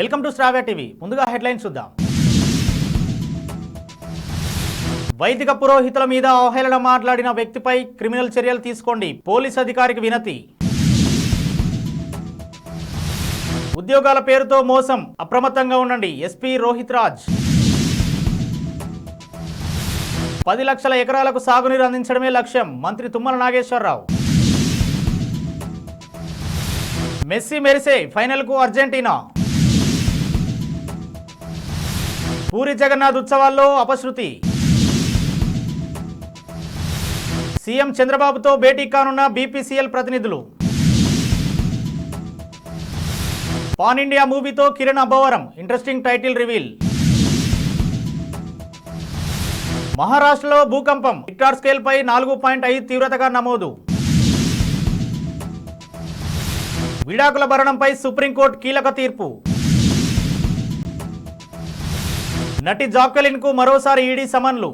Welcome to Shravya TV. ముందుగా headlines చూద్దాం. వైదిక పురోహితుల మీద అవహేళన మాట్లాడిన వ్యక్తిపై క్రిమినల్ చర్యలు తీసుకోండి, పోలీస్ అధికారికి వినతి. ఉద్యోగాల పేరుతో మోసం, అప్రమత్తంగా ఉండండి, ఎస్పీ రోహిత్ రాజ్. 10 లక్షల ఎకరాలకు సాగునీరు అందించడమే లక్ష్యం, మంత్రి తుమ్మల నాగేశ్వరరావు. మెస్సీ మెరిసే, ఫైనల్కు అర్జెంటీనా. పూరి జగన్నాథ్ ఉత్సవాల్లో అపశృతి. సీఎం చంద్రబాబుతో భేటీ కానున్న బీపీసీఎల్ ప్రతినిధులు. పాన్ ఇండియా మూవీతో Kiran Abbavaram, interesting title reveal. మహారాష్ట్రలో భూకంపం, రిక్టార్ స్కేల్ పై 4.5 తీవ్రతగా నమోదు. విడాకుల భరణంపై సుప్రీంకోర్టు కీలక తీర్పు. నటి జాక్వెలిన్ కు మరోసారి ఈడీ సమన్లు.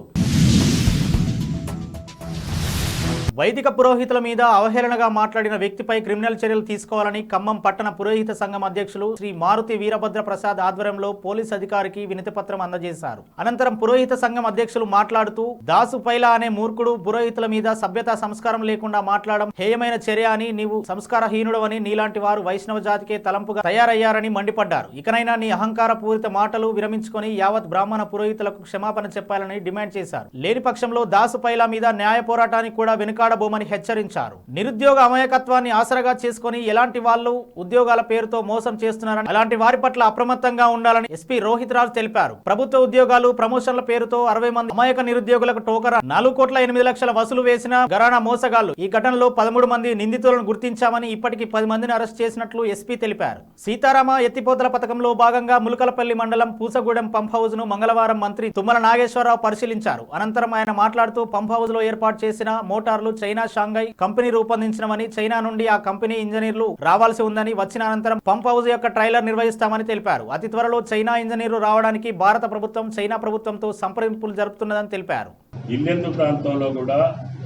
వైదిక పురోహితుల మీద అవహేళనగా మాట్లాడిన వ్యక్తిపై క్రిమినల్ చర్యలు తీసుకోవాలని ఖమ్మం పట్టణ పురోహిత సంఘం అధ్యక్షులు శ్రీ మారుతి వీరభద్ర ప్రసాద్ ఆధ్వర్యంలో పోలీస్ అధికారికి వినతిపత్రం అందజేశారు. అనంతరం పురోహిత సంఘం అధ్యక్షులు మాట్లాడుతూ, దాసు పైలా అనే మూర్ఖుడు పురోహితుల మీద సభ్యతా సంస్కారం లేకుండా మాట్లాడడం హేయమైన చర్య అని, నీవు సంస్కారహీనుడవని, నీలాంటి వారు వైష్ణవ జాతికే తలంపుగా తయారయ్యారని మండిపడ్డారు. ఇకనైనా నీ అహంకార పూరిత మాటలు విరమించుకొని యావత్ బ్రాహ్మణ పురోహితులకు క్షమాపణ చెప్పాలని డిమాండ్ చేశారు. లేని పక్షంలో దాసు పైలా మీద న్యాయ పోరాటానికి కూడా వెనుకాడబోమని హెచ్చరించారు. నిరుద్యోగ అమాయకత్వాన్ని ఆసరగా చేసుకుని ఎలాంటి వాళ్ళు ఉద్యోగాల పేరుతో మోసం చేస్తున్నారని, అలాంటి వారి పట్ల అప్రమత్తంగా ఉండాలని ఎస్పీ రోహిత్ రాజ్ తెలిపారు. ప్రభుత్వ ఉద్యోగాలు, ప్రమోషన్ల పేరుతో 60 మంది అమాయక నిరుద్యోగులకు టోకరా 4,08,00,000 వసూలు వేసిన గరానా మోసగాళ్లు. ఈ ఘటనలో 13 మంది నిందితులను గుర్తించామని, ఇప్పటికీ 10 మందిని అరెస్ట్ చేసినట్లు ఎస్పీ తెలిపారు. సీతారామ ఎత్తిపోతల పథకంలో భాగంగా ములకలపల్లి మండలం పూసగూడెం పంప్ హౌస్ ను మంగళవారం మంత్రి తుమ్మల నాగేశ్వరరావు పరిశీలించారు. అనంతరం ఆయన మాట్లాడుతూ, పంప్ హౌస్ లో ఏర్పాటు చేసిన మోటార్లు చైనా షాంఘై కంపెనీ రూపొందించినవని, చైనా నుండి ఆ కంపెనీ ఇంజనీర్లు రావాల్సి ఉందని, వచ్చిన అనంతరం పంప్ హౌస్ యొక్క ట్రైలర్ నిర్వహిస్తామని తెలిపారు. అతి త్వరలో చైనా ఇంజనీర్లు రావడానికి భారత ప్రభుత్వం చైనా ప్రభుత్వంతో సంప్రదింపులు జరుపుతున్నదని తెలిపారు. ఇల్లెందు ప్రాంతంలో కూడా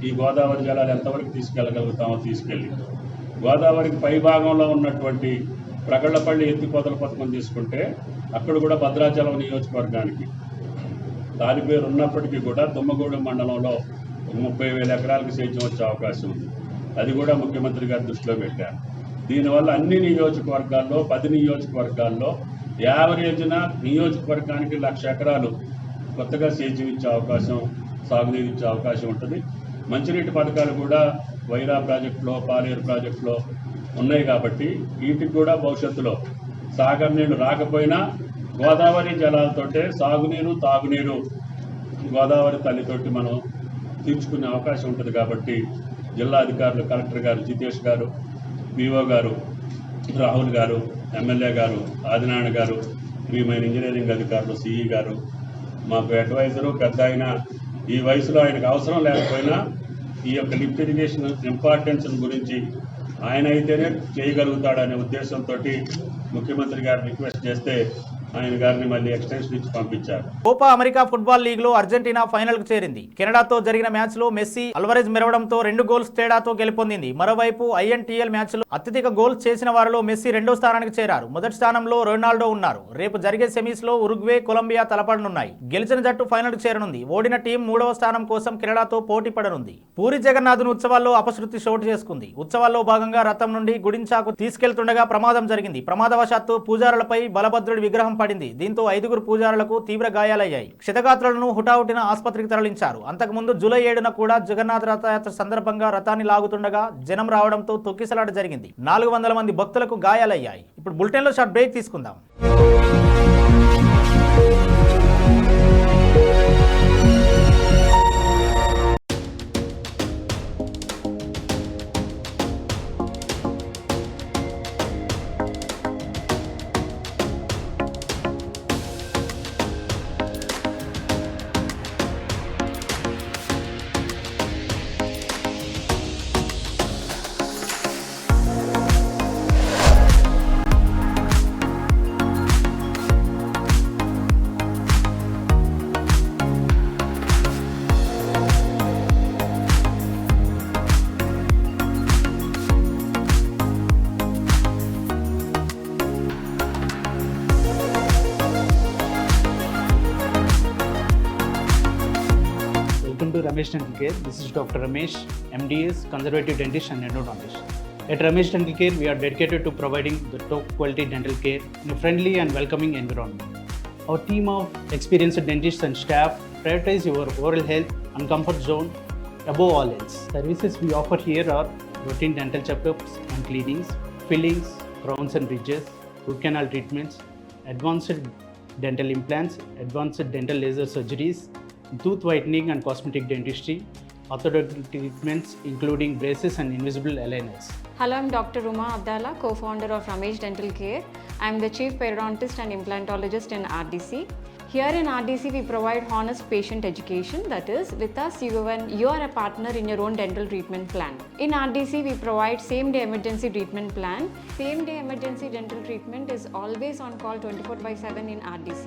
ఈ గోదావరి జలాలు ఎంతవరకు తీసుకెళ్లగలుగుతామో తీసుకెళ్లి, గోదావరికి పై భాగంలో ఉన్నటువంటి ప్రగళ్లపల్లి ఎత్తిపోతల పథకం తీసుకుంటే అక్కడ కూడా భద్రాచలం నియోజకవర్గానికి దాని పేరు ఉన్నప్పటికీ కూడా దుమ్మగూడెం మండలంలో 30,000 ఎకరాలకు సేద్యం వచ్చే అవకాశం ఉంది. అది కూడా ముఖ్యమంత్రి గారి దృష్టిలో పెట్టారు. దీనివల్ల అన్ని నియోజకవర్గాల్లో 10 నియోజకవర్గాల్లో యావరేజ్న నియోజకవర్గానికి 1,00,000 ఎకరాలు కొత్తగా సేద్యం ఇచ్చే అవకాశం, సాగునీరు ఇచ్చే అవకాశం ఉంటుంది. మంచినీటి పథకాలు కూడా వైరా ప్రాజెక్టులో, పాలేరు ప్రాజెక్టులో ఉన్నాయి కాబట్టి వీటికి కూడా భవిష్యత్తులో సాగర్ నీళ్లు రాకపోయినా గోదావరి జలాలతోటే సాగునీరు, తాగునీరు గోదావరి తల్లితోటి మనం తీర్చుకునే అవకాశం ఉంటుంది. కాబట్టి జిల్లా అధికారులు, కలెక్టర్ గారు జితేష్ గారు, వివో గారు రాహుల్ గారు, ఎమ్మెల్యే గారు ఆదినారాయణ గారు, ప్రియమైన ఇంజనీరింగ్ అధికారులు సిఈ గారు, మాకు అడ్వైజరు పెద్ద ఆయన, ఈ వయసులో ఆయనకు అవసరం లేకపోయినా ఈ యొక్క లిఫ్ట్ ఇరిగేషన్ ఇంపార్టెన్స్ గురించి ఆయన అయితేనే చేయగలుగుతాడనే ఉద్దేశంతో ముఖ్యమంత్రి గారు రిక్వెస్ట్ చేస్తే ఆయన గారిని మళ్ళీ ఎక్స్టెన్షన్ ఇచ్చి పంపించారు. కోపా అమెరికా ఫుట్బాల్ లీగ్ లో అర్జెంటీనా ఫైనల్ కు చేరింది. కెనడాతో జరిగిన మ్యాచ్ లో మెస్సీ అల్వరెజ్ మెరవడంతో 2 గోల్స్ తేడాతో గెలుపొందింది. మరోవైపు ఐఎన్టీఎల్ మ్యాచ్ లో అత్యధిక గోల్స్ చేసిన వారిలో మెస్సీ 2వ స్థానానికి చేరారు. మొదటి స్థానంలో రొనాల్డో ఉన్నారు. రేపు జరిగే సెమీస్ లో ఉరుగ్వే, కొలంబియా తలపడనున్నాయి. గెలిచిన జట్టు ఫైనల్ కు చేరనుంది. ఓడిన టీం 3వ స్థానం కోసం కెనడాతో పోటీ పడనుంది. పూరి జగన్నాథ్ ఉత్సవాల్లో అపశృతి చోటు చేసుకుంది. ఉత్సవాల్లో భాగంగా రథం నుండి గుడించాకు తీసుకెళ్తుండగా ప్రమాదం జరిగింది. ప్రమాదవశాత్తు పూజారులపై బలభద్రుడి విగ్రహం పడింది. దీంతో 5గురు పూజారులకు తీవ్ర గాయాలయ్యాయి. క్షతగాత్రులను హుటాహుటిన ఆసుపత్రికి తరలించారు. అంతకుముందు జూలై 7న కూడా జగన్నాథ్ రథయాత్ర సందర్భంగా రథాన్ని లాగుతుండగా జనం రావడంతో తొక్కిసలాట జరిగింది. 400 మంది భక్తులకు గాయాలయ్యాయి. ఇప్పుడు బులెటిన్ లో షార్ట్ బ్రేక్ తీసుకుందాం. Ramesh Dental Care. This is Dr. Ramesh, MDS, Conservative Dentist and Endodontist. At Ramesh Dental Care, we are dedicated to providing the top quality dental care in a friendly and welcoming environment. Our team of experienced dentists and staff prioritize your oral health and comfort zone above all else. Services we offer here are routine dental checkups and cleanings, fillings, crowns and ridges, root canal treatments, advanced dental implants, advanced dental laser surgeries, tooth whitening and cosmetic dentistry, orthodontic treatments including braces and invisible aligners. Hello, I'm Dr. Ruma Abdallah, co-founder of Ramesh Dental Care. I'm the chief periodontist and implantologist in RDC. Here in RDC, we provide honest patient education. That is, with us, you are a partner in your own dental treatment plan. In RDC, we provide same-day emergency treatment plan. Same-day emergency dental treatment is always on call 24/7 in RDC.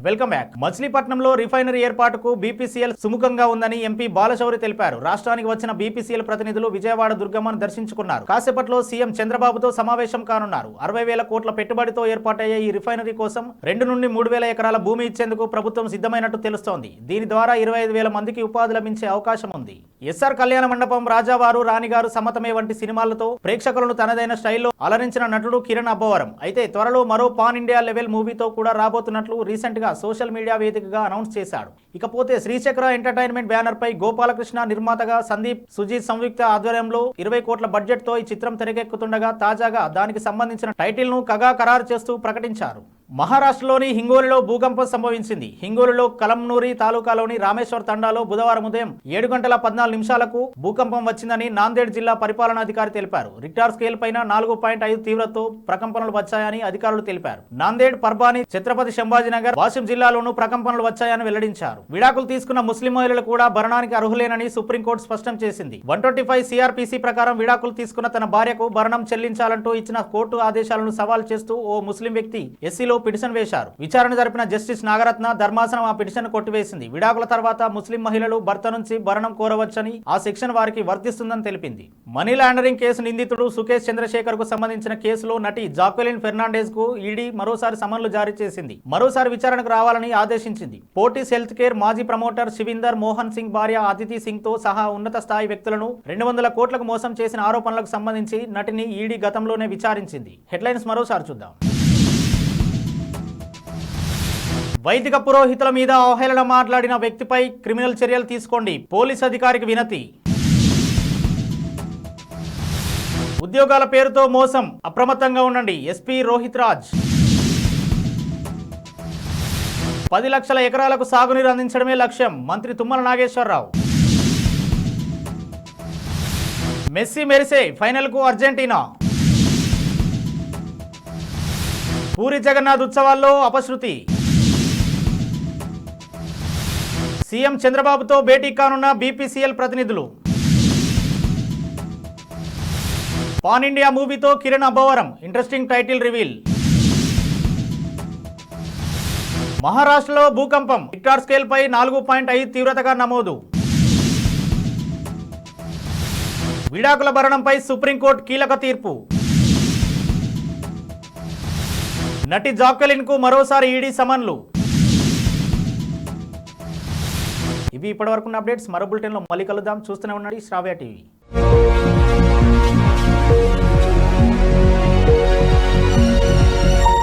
Welcome back. మచిలీపట్నంలో refinery ఏర్పాటుకు BPCL సుముఖంగా ఉందని MP Balashowry తెలిపారు. రాష్ట్రానికి వచ్చిన BPCL ప్రతినిధులు విజయవాడ దుర్గమ్మను దర్శించుకున్నారు. కాసేపట్లో సీఎం చంద్రబాబుతో సమావేశం కానున్నారు. 60,000 కోట్ల పెట్టుబడితో ఏర్పాటయ్యే ఈ రిఫైనరీ కోసం 2 నుండి 3,000 ఎకరాల భూమి ఇచ్చేందుకు ప్రభుత్వం సిద్ధమైనట్టు తెలుస్తోంది. దీని ద్వారా 25,000 మందికి ఉపాధి లభించే అవకాశం ఉంది. ఎస్ఆర్ కళ్యాణ మండపం, రాజావారు, రాణిగారు, సమతమే వంటి సినిమాలతో ప్రేక్షకులను తనదైన స్టైల్లో అలరించిన నటుడు కిరణ్ అబ్బవరం అయితే త్వరలో మరో పాన్ ఇండియా లెవెల్ మూవీతో కూడా రాబోతున్నట్లు రీసెంట్ గా సోషల్ మీడియా వేదికగా అనౌన్స్ చేశాడు. ఇకపోతే శ్రీచక్ర ఎంటర్టైన్మెంట్ బ్యానర్ పై గోపాలకృష్ణ నిర్మాతగా సందీప్, సుజీత్ సంయుక్త ఆధ్వర్యంలో 20 కోట్ల బడ్జెట్ తో ఈ చిత్రం తెరకెక్కుతుండగా తాజాగా దానికి సంబంధించిన టైటిల్ ను కగా ఖరారు చేస్తూ ప్రకటించారు. మహారాష్ట్రలోని హింగోలిలో భూకంపం సంభవించింది. హింగోలిలో కలంనూరి తాలూకాలోని రామేశ్వర్ తండాలో బుధవారం ఉదయం 7 గంటల 14 నిమిషాలకు భూకంపం వచ్చిందని నాందేడ్ జిల్లా పరిపాలనాధికారి తెలిపారు. రిక్టార్ స్కేల్ పైన 4.5 తీవ్రతతో ప్రకంపనలు వచ్చాయని అధికారులు తెలిపారు. నాందేడ్, పర్బాని, ఛత్రపతి సంభాజీనగర్, వాషిం జిల్లాలోనూ ప్రకంపనలు వచ్చాయని వెల్లడించారు. విడాకులు తీసుకున్న ముస్లిం మహిళలు కూడా భరణానికి అర్హులేనని సుప్రీంకోర్టు స్పష్టం చేసింది. 125 సిఆర్పిసి ప్రకారం విడాకులు తీసుకున్న తన భార్యకు భరణం చెల్లించాలంటూ ఇచ్చిన కోర్టు ఆదేశాలను సవాల్ చేస్తూ ఓ ముస్లిం వ్యక్తి ఎస్సీలో పిటిషన్ వేశారు. విచారణ జరిపిన జస్టిస్ నాగరత్న ధర్మాసనం ఆ పిటిషన్ కొట్టివేసింది. విడాకుల తర్వాత ముస్లిం మహిళలు భర్త నుంచి భరణం కోరవచ్చని, ఆ సెక్షన్ వారికి వర్తిస్తుందని తెలిపింది. మనీ లాండరింగ్ కేసు నిందితుడు సుకేష్ చంద్రశేఖర్ కు సంబంధించిన కేసులో నటి జాక్వెలిన్ ఫెర్నాండెజ్ కు ఈడీ మరోసారి సమన్లు జారీ చేసింది. మరోసారి విచారణకు రావాలని ఆదేశించింది. పోర్టిస్ హెల్త్ కేర్ మాజీ ప్రమోటర్ శివిందర్ మోహన్ సింగ్ భార్య అదితి సింగ్ తో సహా ఉన్నత స్థాయి వ్యక్తులను 200 కోట్లకు మోసం చేసిన ఆరోపణలకు సంబంధించి నటిని ఈడీ గతంలోనే విచారించింది. హెడ్లైన్స్ మరోసారి చూద్దాం. వైదిక పురోహితుల మీద అవహేళన మాట్లాడిన వ్యక్తిపై క్రిమినల్ చర్యలు తీసుకోండి, పోలీస్ అధికారికి వినతి. ఉద్యోగాల పేరుతో మోసం, అప్రమత్తంగా ఉండండి, ఎస్పీ రోహిత్ రాజ్. 10 లక్షల ఎకరాలకు సాగునీరు అందించడమే లక్ష్యం, మంత్రి తుమ్మల నాగేశ్వరరావు. మెస్సీ మెరిసే, ఫైనల్కు అర్జెంటీనా. పూరి జగన్నాథ్ ఉత్సవాల్లో అపశృతి. సీఎం చంద్రబాబుతో భేటీ కానున్న బీపీసీఎల్ ప్రతినిధులు. పాన్ ఇండియా మూవీతో Kiran Abbavaram, interesting title reveal. మహారాష్ట్రలో భూకంపం, రిక్టార్ స్కేల్ పై 4.5 తీవ్రతగా నమోదు. విడాకుల భరణంపై సుప్రీంకోర్టు కీలక తీర్పు. నటి జాక్వెలిన్ కు మరోసారి ఈడీ సమన్లు. ఇవి ఇప్పటివరకు అప్డేట్స్. మరో బులెటిన్లో మళ్ళీ కలుద్దాం. చూస్తూనే ఉండండి శ్రావ్య టీవీ.